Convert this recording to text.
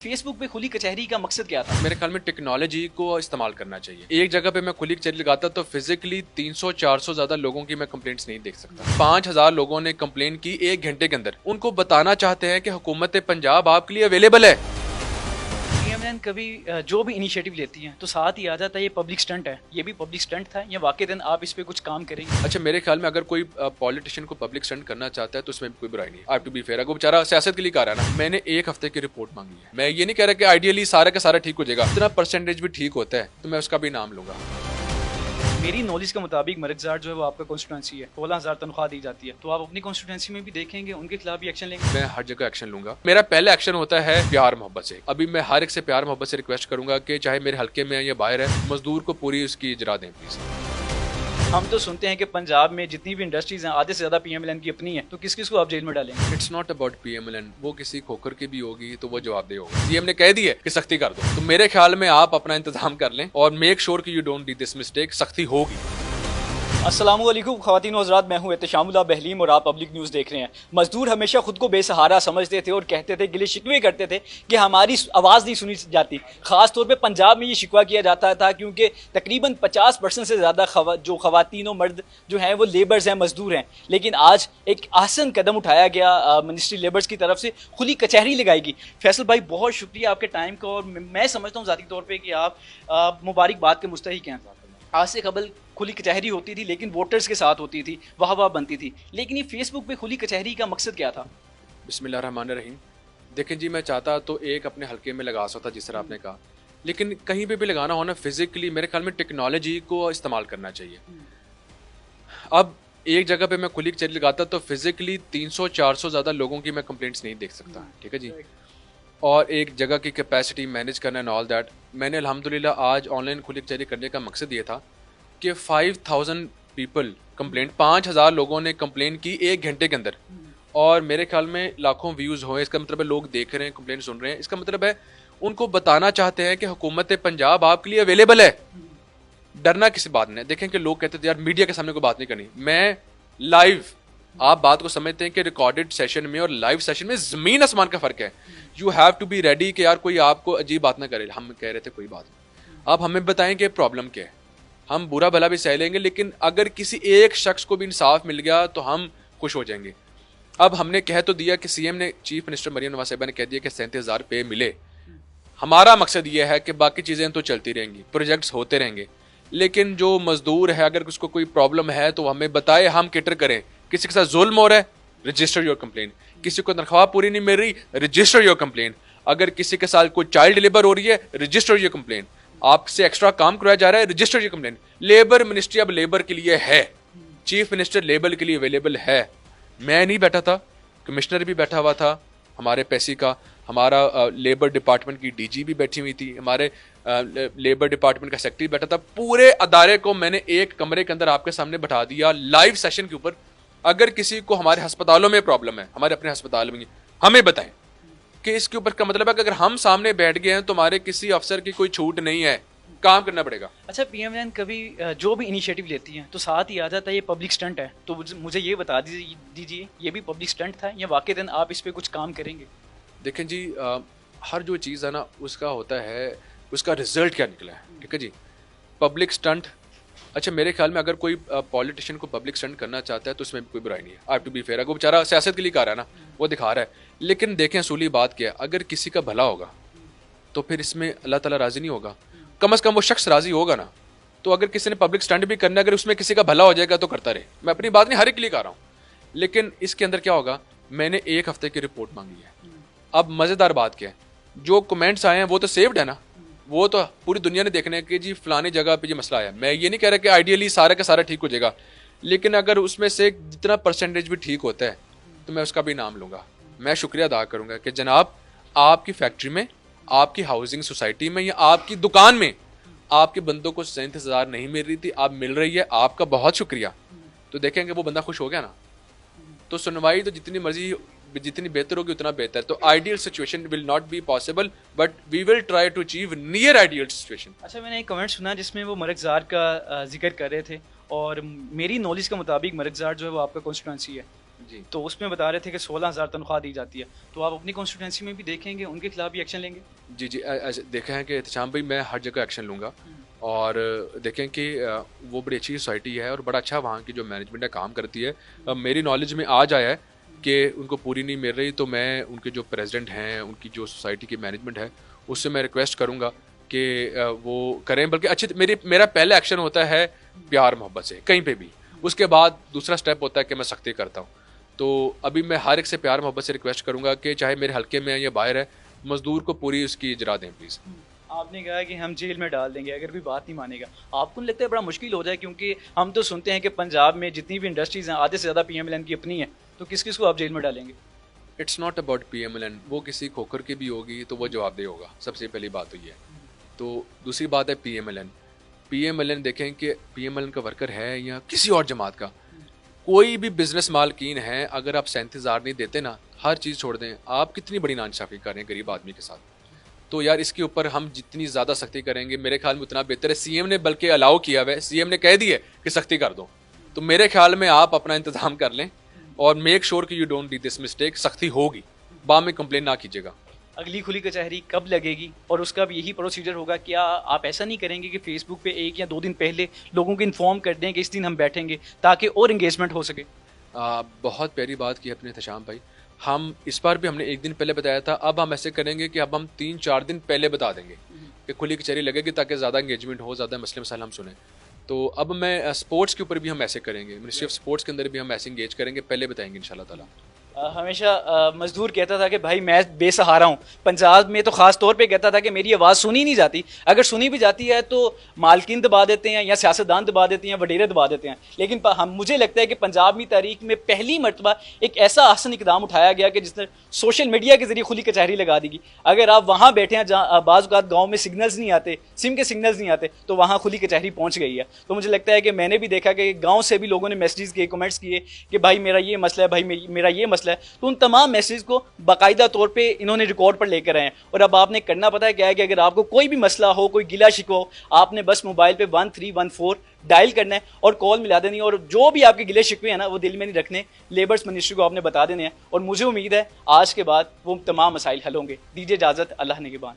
Facebook पे खुली कचहरी का मकसद क्या था? मेरे ख्याल में टेक्नोलॉजी को इस्तेमाल करना चाहिए। एक जगह पे मैं खुली कचहरी लगाता तो फिजिकली 300-400 ज्यादा लोगों की मैं कंप्लेंट्स नहीं देख सकता। 5000 लोगों ने कंप्लेन की 1 घंटे के अंदर। उनको बताना चाहते हैं कि हुकूमत पंजाब आपके लिए अवेलेबल है। पीएमएलएन कभी जो भी इनिशिएटिव लेती है तो साथ ही आ जाता है ये पब्लिक स्टंट है। ये भी पब्लिक स्टंट था या वाकईतन आप इस पे कुछ काम करेंगे? अच्छा, मेरे ख्याल में अगर कोई पॉलिटिशियन को पब्लिक स्टंट करना चाहता है तो उसमें कोई बुराई नहीं है। टू बी फेयर, अगर बेचारा सियासत के लिए कर रहा है ना, मैंने 1 हफ्ते की रिपोर्ट मांगी है। मैं ये नहीं कह रहा कि आइडियली सारा का सारा ठीक हो जाएगा, इतना परसेंटेज भी ठीक होता है तो मैं उसका भी नाम लूंगा। मेरी नॉलेज के मुताबिक मरकज़ार जो है वो आपका कॉन्स्टिट्यूंसी है, 16,000 तनख्वाह दी जाती है, तो आप अपनी कॉन्स्टिट्यूंसी में भी देखेंगे, उनके खिलाफ भी एक्शन लेंगे? मैं हर जगह एक्शन लूंगा। मेरा पहला एक्शन होता है प्यार मोहब्बत से। अभी मैं हर एक से प्यार मोहब्बत से रिक्वेस्ट करूंगा कि चाहे मेरे हल्के में है या बाहर है, मजदूर को पूरी उसकी इजरा दें प्लीज। हम तो सुनते हैं कि पंजाब में जितनी भी इंडस्ट्रीज हैं आधे से ज्यादा पीएमएलएन की अपनी है, तो किस किस को आप जेल में डालेंगे? It's not about PMLN. वो किसी खोखर की भी होगी तो वो जवाबदेह होगा। सीएम ने कह दी है कि सख्ती कर दो, तो मेरे ख्याल में आप अपना इंतजाम कर लें और मेक श्योर कि you don't do this mistake. सख्ती होगी। अस्सलाम वालेकुम ख़वातीन व हज़रात, मैं हूं एहतशामुल्लाह बहलीम और आप पब्लिक न्यूज़ देख रहे हैं। मजदूर हमेशा खुद को बेसहारा समझते थे और कहते थे, गिले शिकवे करते थे कि हमारी आवाज़ नहीं सुनी जाती। ख़ास तौर पे पंजाब में ये शिकवा किया जाता था क्योंकि तकरीबन 50% से ज़्यादा जो ख़वातीन और मर्द जो हैं वो लेबर्स हैं, मजदूर हैं। लेकिन आज एक आसान कदम उठाया गया मिनिस्ट्री लेबर्स की तरफ से, खुली कचहरी लगाएगी। फैसल भाई, बहुत शुक्रिया आपके टाइम का, और मैं समझता हूँ ज़ाती तौर पर कि आप मुबारकबाद के मुस्तहिक हैं। आज से कबल खुली कचहरी होती थी लेकिन वोटर्स के साथ होती थी, वाह वाह बनती थी। लेकिन ये फेसबुक पे खुली कचहरी का मकसद क्या था? बिस्मिल्लाहिर्रहमानिर्रहीम। देखें जी, मैं चाहता तो एक अपने हल्के में लगा सकता जिस तरह आपने कहा, लेकिन कहीं पे भी लगाना हो ना फिजिकली, मेरे ख्याल में टेक्नोलॉजी को इस्तेमाल करना चाहिए। अब एक जगह पे मैं खुली कचहरी लगाता तो फिजिकली 300-400 ज़्यादा लोगों की मैं कंप्लेंट्स नहीं देख सकता। ठीक है जी। और एक जगह की कैपेसिटी मैनेज करना एंड ऑल दैट, मैंने अल्हम्दुलिल्लाह आज ऑनलाइन खुली कचहरी करने का मकसद ये था कि 5000 पीपल कंप्लेंट, 5000 लोगों ने कंप्लेन की 1 घंटे के अंदर, और मेरे ख्याल में लाखों व्यूज़ हुए। इसका मतलब है लोग देख रहे हैं, कंप्लेंट सुन रहे हैं। इसका मतलब है उनको बताना चाहते हैं कि हुकूमत पंजाब आपके लिए अवेलेबल है। डरना किसी बात नहीं। देखें कि लोग कहते थे यार मीडिया के सामने कोई बात नहीं करनी। मैं लाइव, आप बात को समझते हैं कि रिकॉर्डेड सेशन में और लाइव सेशन में ज़मीन आसमान का फ़र्क है। You have to be ready कि यार कोई आपको अजीब बात ना करे। हम कह रहे थे कोई बात नहीं, आप हमें बताएं कि प्रॉब्लम क्या है। हम बुरा भला भी सह लेंगे, लेकिन अगर किसी एक शख्स को भी इंसाफ मिल गया तो हम खुश हो जाएंगे। अब हमने कह तो दिया कि सीएम ने, चीफ मिनिस्टर मरियम नवाज साहिबा ने कह दिया कि 37,000 पे मिले। हमारा मकसद ये है कि बाकी चीज़ें तो चलती रहेंगी, प्रोजेक्ट्स होते रहेंगे, लेकिन जो मजदूर है अगर उसको कोई प्रॉब्लम है तो हमें बताए, हम कैटर करें। किसी के साथ जुल्म हो रहा है, रजिस्टर योर कंप्लेन। किसी को तनख्वाह पूरी नहीं मिल रही, रजिस्टर योर कंप्लेन। अगर किसी के साथ कोई चाइल्ड लेबर हो रही है, रजिस्टर योर कंप्लेन। आपसे एक्स्ट्रा काम कराया जा रहा है, register your complain. Labour ministry अब लेबर के लिए है, चीफ मिनिस्टर लेबर के लिए अवेलेबल है। मैं नहीं बैठा था, कमिश्नर भी बैठा हुआ था हमारे पैसी का, हमारा लेबर डिपार्टमेंट की डीजी भी बैठी हुई थी, हमारे लेबर डिपार्टमेंट का सेक्रेटरी बैठा था। पूरे अदारे को मैंने एक कमरे के अंदर आपके सामने बैठा दिया लाइव सेशन के ऊपर। अगर किसी को हमारे अस्पतालों में प्रॉब्लम है, हमारे अपने अस्पताल में, हमें बताएं कि इसके ऊपर का मतलब है कि अगर हम सामने बैठ गए हैं तो हमारे किसी अफसर की कोई छूट नहीं है, काम करना पड़ेगा। अच्छा, पीएमएलएन कभी जो भी इनिशिएटिव लेती है तो साथ ही आ जाता है ये पब्लिक स्टंट है, तो मुझे ये बता दीजिए ये भी पब्लिक स्टंट था या वाकईतन आप इस पे कुछ काम करेंगे? देखें जी, हर जो चीज़ है ना उसका होता है, उसका रिजल्ट क्या निकला है। ठीक है जी। पब्लिक स्टंट, अच्छा मेरे ख्याल में अगर कोई पॉलिटिशियन को पब्लिक स्टंट करना चाहता है तो उसमें कोई बुराई नहीं है। टू बी फेयर, अगर बेचारा सियासत के लिए कर रहा है ना, वो दिखा रहा है। लेकिन देखें असूली बात क्या है, अगर किसी का भला होगा तो फिर इसमें अल्लाह ताला राज़ी नहीं होगा, कम से कम वो शख्स राज़ी होगा ना। तो अगर किसी ने पब्लिक स्टंट भी करना है, अगर उसमें किसी का भला हो जाएगा तो करता रहे। मैं अपनी बात नहीं हर एक के लिए कर रहा हूँ, लेकिन इसके अंदर क्या होगा, मैंने 1 हफ्ते की रिपोर्ट मांगी है। अब मज़ेदार बात क्या है, जो कमेंट्स आए हैं वो तो सेव्ड है ना, वो तो पूरी दुनिया ने देखने कि जी फलानी जगह पे ये मसला आया। मैं ये नहीं कह रहा कि आइडियली सारा का सारा ठीक हो जाएगा, लेकिन अगर उसमें से जितना परसेंटेज भी ठीक होता है तो मैं उसका भी नाम लूँगा। मैं शुक्रिया अदा करूँगा कि जनाब, आपकी फैक्ट्री में, आपकी हाउसिंग सोसाइटी में या आपकी दुकान में आपके बंदों को 37,000 नहीं मिल रही थी, आप मिल रही है, आपका बहुत शुक्रिया। तो देखेंगे वो बंदा खुश हो गया ना, तो सुनवाई तो जितनी मर्जी, जितनी बेहतर होगी उतना बेहतर। तो ideal situation will not be possible, but we will try to achieve near ideal situation. अच्छा, मैंने एक कमेंट सुना जिसमें वो मरकज़ार का जिक्र कर रहे थे, और मेरी नॉलेज के मुताबिक मरकज़ार जो है वो आपका कॉन्स्टिट्यूंसी है, जी तो उसमें बता रहे थे कि 16,000 तनख्वाह दी जाती है। तो आप अपनी कॉन्स्टिट्यूंसी में भी देखेंगे, उनके खिलाफ भी एक्शन लेंगे? जी जी, ऐसे देखा है कि एहतशाम भाई मैं हर जगह एक्शन लूँगा। और देखें कि वो बड़ी अच्छी सोसाइटी है और बड़ा अच्छा वहाँ की जो मैनेजमेंट है काम करती है। मेरी नॉलेज में आज आया है कि उनको पूरी नहीं मिल रही, तो मैं उनके जो प्रेसिडेंट हैं, उनकी जो सोसाइटी की मैनेजमेंट है, उससे मैं रिक्वेस्ट करूँगा कि वो करें। बल्कि अच्छे मेरा पहला एक्शन होता है प्यार मोहब्बत से कहीं पे भी, उसके बाद दूसरा स्टेप होता है कि मैं सख्ती करता हूँ। तो अभी मैं हर एक से प्यार मोहब्बत से रिक्वेस्ट करूँगा कि चाहे मेरे हल्के में है या बाहर है, मज़दूर को पूरी उसकी इजरा दें प्लीज़। आपने कहा कि हम जेल में डाल देंगे अगर कोई बात नहीं मानेगा। आपको नहीं लगता है बड़ा मुश्किल हो जाए, क्योंकि हम तो सुनते हैं कि पंजाब में जितनी भी इंडस्ट्रीज़ हैं आधे से ज़्यादा पीएमएलएन की अपनी है, तो किस किस को आप जेल में डालेंगे? इट्स नॉट अबाउट पीएमएलएन, वो किसी खोखर की भी होगी तो वो जवाबदेह होगा, सबसे पहली बात तो ये है। तो दूसरी बात है पीएमएलएन। पीएमएलएन देखें कि पीएमएलएन का वर्कर है या किसी और जमात का, कोई भी बिजनेस मालकीन है, अगर आप 37,000 नहीं देते ना, हर चीज़ छोड़ दें, आप कितनी बड़ी नाइंसाफ़ी कर रहे हैं गरीब आदमी के साथ। तो यार इसके ऊपर हम जितनी ज़्यादा सख्ती करेंगे मेरे ख्याल में उतना बेहतर है। सीएम ने बल्कि अलाउ किया हुआ है, सीएम ने कह दिया कि सख्ती कर दो, तो मेरे ख्याल में आप अपना इंतजाम कर लें और मेक श्योर कि you don't D this mistake. सख्ती होगी, बाद में कंप्लेन ना कीजिएगा। अगली खुली कचहरी कब लगेगी और उसका भी यही प्रोसीजर होगा? क्या आप ऐसा नहीं करेंगे कि फेसबुक पे 1 या 2 दिन पहले लोगों को इन्फॉर्म कर दें कि इस दिन हम बैठेंगे, ताकि और इंगेजमेंट हो सके? बहुत प्यारी बात की अपने एहतशाम भाई। हम इस बार भी हमने 1 दिन पहले बताया था, अब हम ऐसे करेंगे कि अब हम 3-4 दिन पहले बता देंगे कि खुली कचहरी लगेगी, ताकि ज़्यादा इंगेजमेंट हो, ज़्यादा मसले मसाइल हम सुने। तो अब मैं स्पोर्ट्स के ऊपर भी हम ऐसे करेंगे, मिनिस्ट्री ऑफ स्पोर्ट्स के अंदर भी हम ऐसे इंगेज करेंगे, पहले बताएंगे इंशाल्लाह ताला। हमेशा मजदूर कहता था कि भाई मैं बेसहारा हूँ। पंजाब में तो ख़ास तौर पे कहता था कि मेरी आवाज़ सुनी नहीं जाती, अगर सुनी भी जाती है तो मालकिन दबा देते हैं या सियासतदान दबा देते हैं, वडेरे दबा देते हैं। लेकिन हम मुझे लगता है कि पंजाब की तारीख में पहली मरतबा एक ऐसा हसन इकदाम उठाया गया कि जिसने सोशल मीडिया के जरिए खुली कचहरी लगा दी। अगर आप वहाँ बैठे हैं जहाँ बाज़ औक़ात गाँव में सिग्नल्स नहीं आते, सिम के सिग्नल्स नहीं आते, तो वहाँ खुली कचहरी पहुँच गई है। तो मुझे लगता है कि मैंने भी देखा कि गाँव से भी लोगों ने मैसेज किए, कमेंट्स किए कि भाई मेरा ये मसला है, भाई मेरा ये मसला है। तो उन तमाम मैसेज को बाकायदा तौर पे इन्होंने रिकॉर्ड पर लेकर आए हैं। और अब आपने करना पता है क्या है कि अगर आपको कोई भी मसला हो, कोई गिला शिकवा हो, आपने बस मोबाइल पे 1314 डायल करना है और कॉल मिला देनी है, और जो भी आपके गिले शिकवे हैं ना वो दिल में नहीं रखने, लेबर्स मिनिस्ट्री को आपने बता देने हैं। और मुझे उम्मीद है आज के बाद वो तमाम मसाइल हल होंगे। दीजिए इजाज़त, अल्लाह निगहबान।